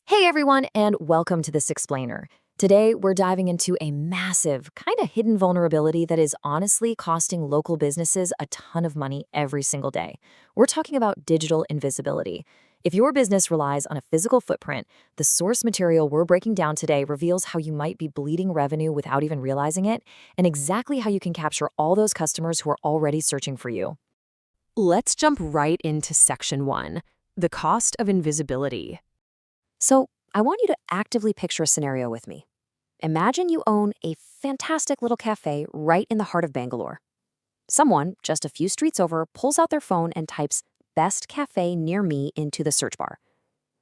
Hey everyone, and welcome to This Explainer. Today, we're diving into a massive, kind of hidden vulnerability that is honestly costing local businesses a ton of money every single day. We're talking about digital invisibility. If your business relies on a physical footprint, the source material we're breaking down today reveals how you might be bleeding revenue without even realizing it, and exactly how you can capture all those customers who are already searching for you. Let's jump right into Section 1, the cost of invisibility. So, I want you to actively picture a scenario with me. Imagine you own a fantastic little cafe right in the heart of Bangalore. Someone, just a few streets over, pulls out their phone and types "best cafe near me" into the search bar.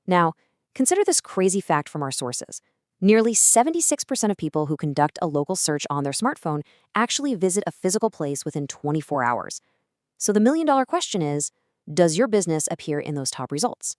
Now, consider this crazy fact from our sources. Nearly 76% of people who conduct a local search on their smartphone actually visit a physical place within 24 hours. So the million-dollar question is, does your business appear in those top results?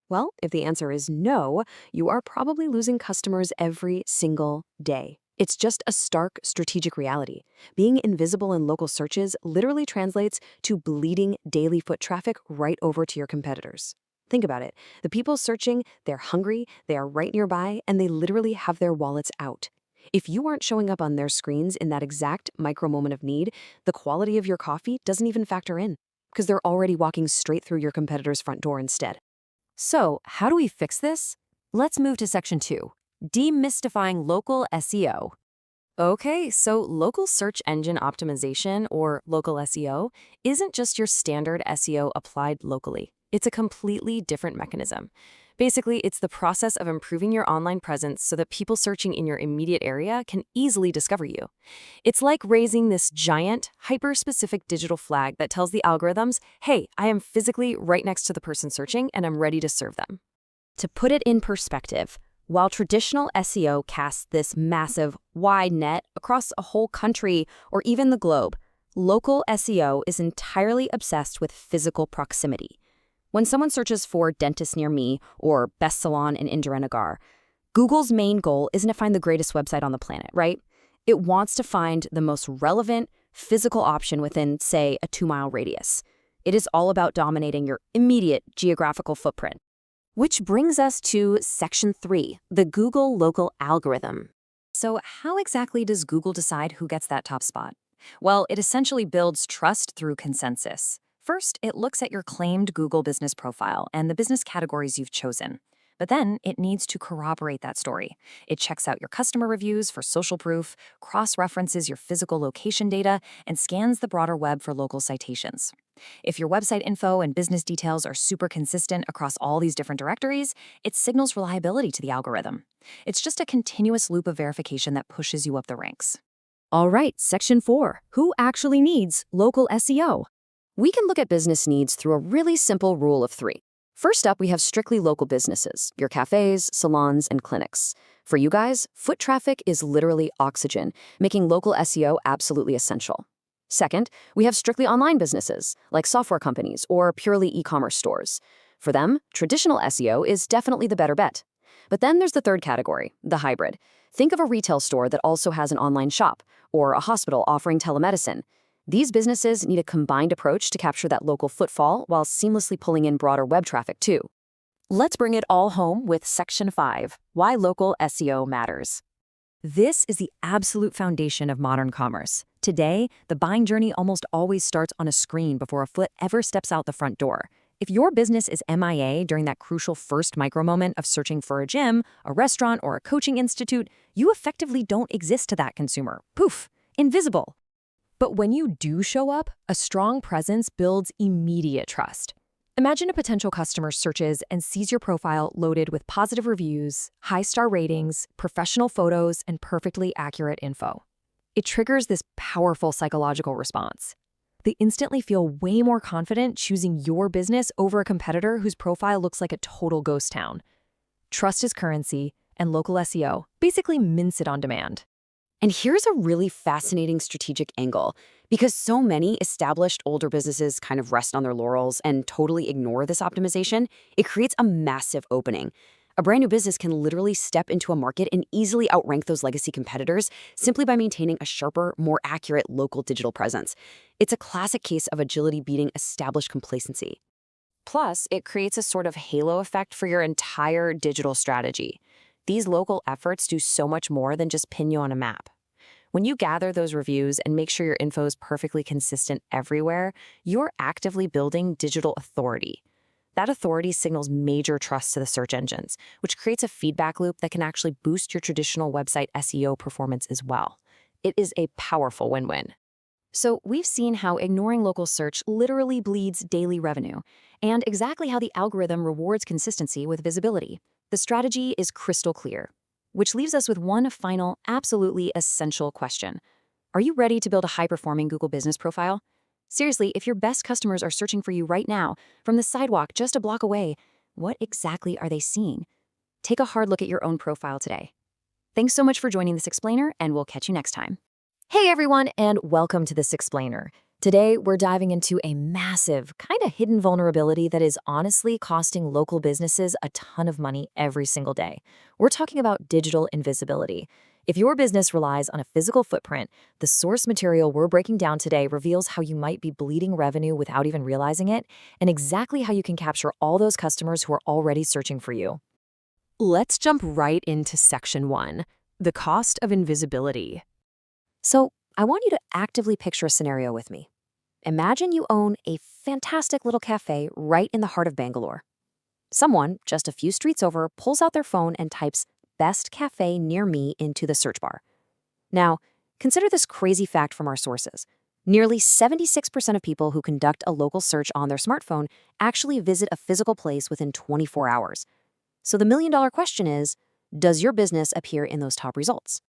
Well, if the answer is no, you are probably losing customers every single day. It's just a stark strategic reality. Being invisible in local searches literally translates to bleeding daily foot traffic right over to your competitors. Think about it. The people searching, they're hungry, they are right nearby, and they literally have their wallets out. If you aren't showing up on their screens in that exact micro moment of need, the quality of your coffee doesn't even factor in, because they're already walking straight through your competitor's front door instead. So, how do we fix this? Let's move to Section 2, Demystifying Local SEO. Okay, so local search engine optimization, or local SEO, isn't just your standard SEO applied locally. It's a completely different mechanism. Basically, it's the process of improving your online presence so that people searching in your immediate area can easily discover you. It's like raising this giant, hyper-specific digital flag that tells the algorithms, hey, I am physically right next to the person searching and I'm ready to serve them. To put it in perspective, while traditional SEO casts this massive, wide net across a whole country or even the globe, local SEO is entirely obsessed with physical proximity. When someone searches for "dentist near me" or "best salon in Indiranagar," Google's main goal isn't to find the greatest website on the planet, right? It wants to find the most relevant, physical option within, say, a 2-mile radius. It is all about dominating your immediate geographical footprint. Which brings us to Section 3, the Google local algorithm. So how exactly does Google decide who gets that top spot? Well, it essentially builds trust through consensus. First, it looks at your claimed Google business profile and the business categories you've chosen. But then it needs to corroborate that story. It checks out your customer reviews for social proof, cross-references your physical location data, and scans the broader web for local citations. If your website info and business details are super consistent across all these different directories, it signals reliability to the algorithm. It's just a continuous loop of verification that pushes you up the ranks. All right, Section 4, who actually needs local SEO? We can look at business needs through a really simple rule of 3. First up, we have strictly local businesses, your cafes, salons, and clinics. For you guys, foot traffic is literally oxygen, making local SEO absolutely essential. Second, we have strictly online businesses, like software companies or purely e-commerce stores. For them, traditional SEO is definitely the better bet. But then there's the third category, the hybrid. Think of a retail store that also has an online shop, or a hospital offering telemedicine. These businesses need a combined approach to capture that local footfall while seamlessly pulling in broader web traffic too. Let's bring it all home with Section 5, why local SEO matters. This is the absolute foundation of modern commerce. Today, the buying journey almost always starts on a screen before a foot ever steps out the front door. If your business is MIA during that crucial first micro moment of searching for a gym, a restaurant, or a coaching institute, you effectively don't exist to that consumer. Poof, invisible. But when you do show up, a strong presence builds immediate trust. Imagine a potential customer searches and sees your profile loaded with positive reviews, high-star ratings, professional photos, and perfectly accurate info. It triggers this powerful psychological response. They instantly feel way more confident choosing your business over a competitor whose profile looks like a total ghost town. Trust is currency, and local SEO basically mints it on demand. And here's a really fascinating strategic angle. Because so many established older businesses kind of rest on their laurels and totally ignore this optimization, it creates a massive opening. A brand new business can literally step into a market and easily outrank those legacy competitors simply by maintaining a sharper, more accurate local digital presence. It's a classic case of agility beating established complacency. Plus, it creates a sort of halo effect for your entire digital strategy. These local efforts do so much more than just pin you on a map. When you gather those reviews and make sure your info is perfectly consistent everywhere, you're actively building digital authority. That authority signals major trust to the search engines, which creates a feedback loop that can actually boost your traditional website SEO performance as well. It is a powerful win-win. So we've seen how ignoring local search literally bleeds daily revenue, and exactly how the algorithm rewards consistency with visibility. The strategy is crystal clear, which leaves us with one final, absolutely essential question. Are you ready to build a high-performing Google business profile? Seriously, if your best customers are searching for you right now, from the sidewalk just a block away, what exactly are they seeing? Take a hard look at your own profile today. Thanks so much for joining this explainer, and we'll catch you next time. Hey everyone, and welcome to this explainer. Today, we're diving into a massive, kind of hidden vulnerability that is honestly costing local businesses a ton of money every single day. We're talking about digital invisibility. If your business relies on a physical footprint, the source material we're breaking down today reveals how you might be bleeding revenue without even realizing it, and exactly how you can capture all those customers who are already searching for you. Let's jump right into Section 1, the cost of invisibility. So, I want you to actively picture a scenario with me. Imagine you own a fantastic little cafe right in the heart of Bangalore. Someone, just a few streets over, pulls out their phone and types "best cafe near me" into the search bar. Now, consider this crazy fact from our sources. Nearly 76% of people who conduct a local search on their smartphone actually visit a physical place within 24 hours. So the million-dollar question is, does your business appear in those top results?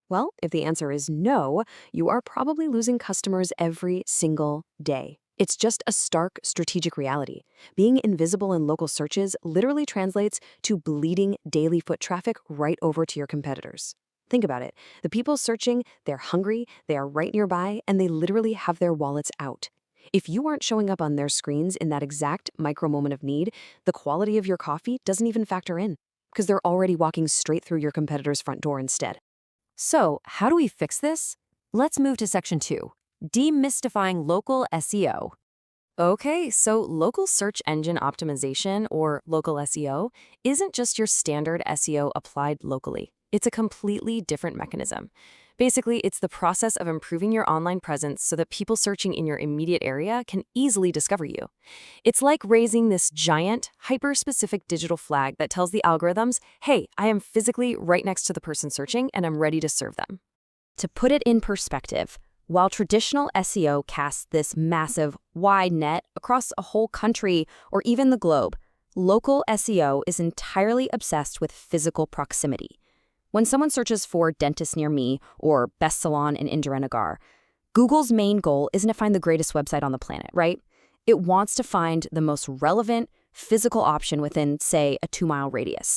Well, if the answer is no, you are probably losing customers every single day. It's just a stark strategic reality. Being invisible in local searches literally translates to bleeding daily foot traffic right over to your competitors. Think about it. The people searching, they're hungry, they are right nearby, and they literally have their wallets out. If you aren't showing up on their screens in that exact micro moment of need, the quality of your coffee doesn't even factor in, because they're already walking straight through your competitor's front door instead. So, how do we fix this? Let's move to Section 2, Demystifying Local SEO. Okay, so local search engine optimization, or local SEO, isn't just your standard SEO applied locally. It's a completely different mechanism. Basically, it's the process of improving your online presence so that people searching in your immediate area can easily discover you. It's like raising this giant, hyper-specific digital flag that tells the algorithms, hey, I am physically right next to the person searching and I'm ready to serve them. To put it in perspective, while traditional SEO casts this massive, wide net across a whole country or even the globe, local SEO is entirely obsessed with physical proximity. When someone searches for "dentist near me" or "best salon in Indiranagar," Google's main goal isn't to find the greatest website on the planet, right? It wants to find the most relevant, physical option within, say, a 2-mile radius.